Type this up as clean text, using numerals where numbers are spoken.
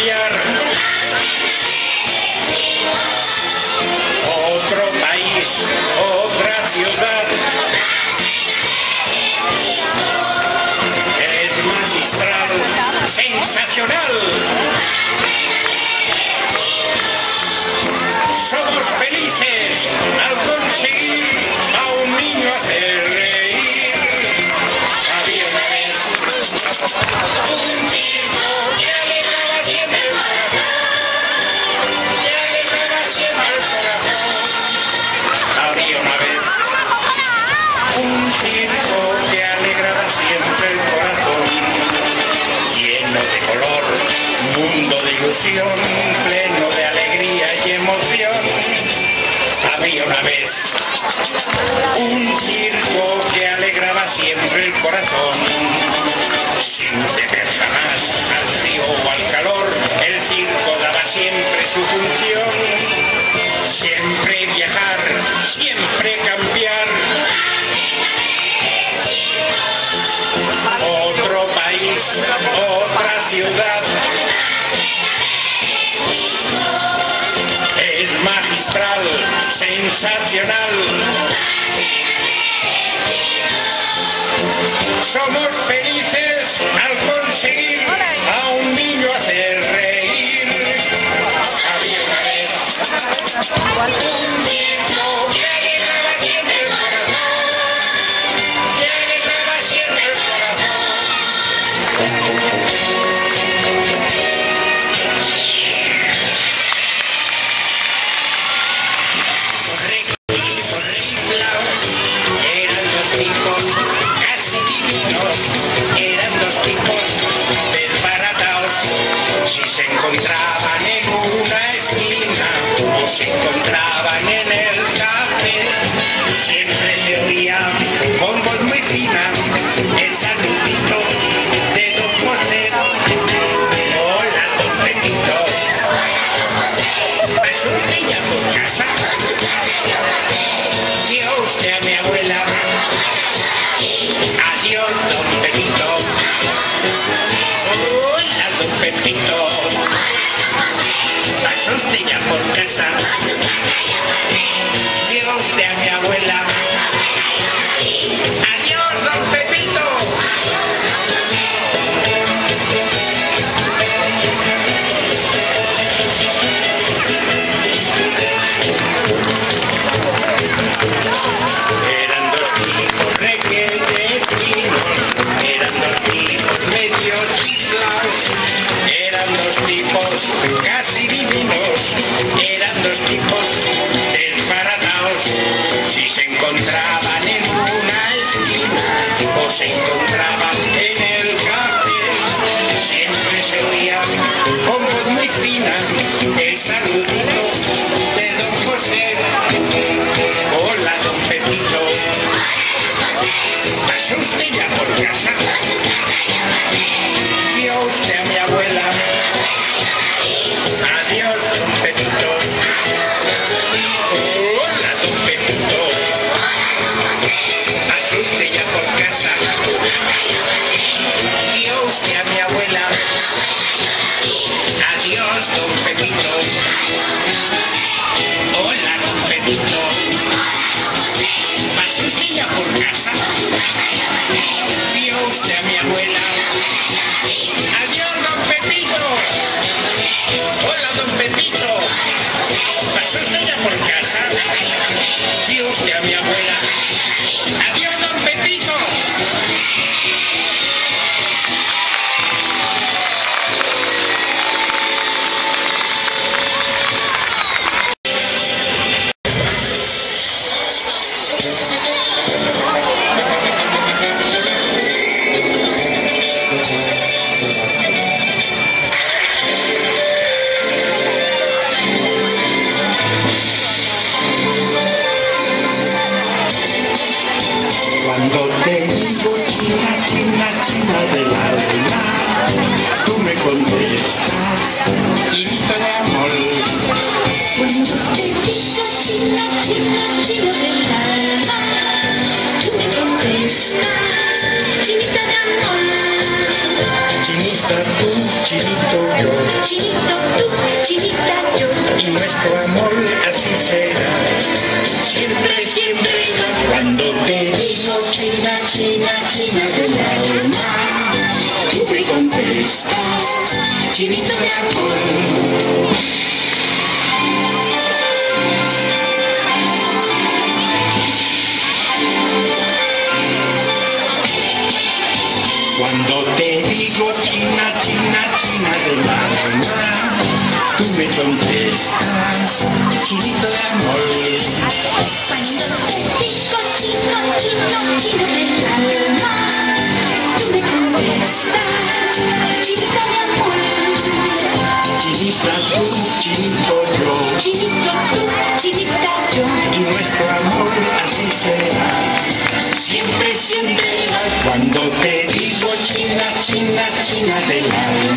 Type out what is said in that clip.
cambiar. Otro país, otra ciudad. Es magistral, sensacional. Somos felices al conseguir a un niño hacer reír. Había una vez un circo que alegraba siempre el corazón, que alegraba siempre el corazón. Había una vez un circo que alegraba siempre el corazón, lleno de color, mundo de ilusión, pleno de alegría y emoción. Había una vez un circo que alegraba siempre el corazón, sin temer jamás al frío o al calor. El circo daba siempre su función, siempre viajar, siempre cambiar. Otro país, otra ciudad. Es magistral, sensacional. Somos felices al conseguir a un niño hacer reír. Había una vez un circo que alegraba siempre el corazón, que alegraba siempre el corazón. Eran dos tipos casi divinos, eran dos tipos desbaratados. Si se encontraban en una esquina o se encontraban en el café, siempre se oía con voz muy fina el saludito de don José. Hola, don Pepito. ¿Pasó usted ya por casa? Dio usted a mi abuela. Adiós, don Pepito. Hola, don Pepito. ¿Pasó usted ya por casa? Dio usted a mi abuela. Adiós, don Pepito. Eran dos tipos requete finos, eran dos tipos medio chiflados, eran dos tipos casi divinos, eran dos tipos desbaratados. Si se encontraban en una esquina o se encontraban en el café, siempre se oía con voz muy fina el saludito de don José. Hola, don Pepito. ¿Pasó usted ya por casa? Vio usted a mi abuela. Adiós, don Pepito. Hola, don Pepito. ¿Pasó usted ya por casa? Vio usted a mi abuela. Adiós, don Pepito. Hola, don Pepito. ¿Pasó usted ya por casa? Vio usted a mi abuela. Adiós, don Pepito. Hola, don Pepito. ¿Pasó usted ya por casa? Vio usted a mi abuela. Adiós, don Pepito. Cuando te digo china, china, china del alma, tú me contestas, chinito de amor. Cuando te digo china, china, china del alma, tú me contestas, chinita de amor. Chinita chinito de amor. Cuando te digo china, china, china del alma, tú me contestas, chinito de amor. Cuando te digo chino, chino, chino del alma, tú me contestas, chinito de amor. Chinita tú, chinito yo, Chinito tú, chinita yo, y nuestro amor así será. Siempre, siempre, cuando te digo china, china, china del alma.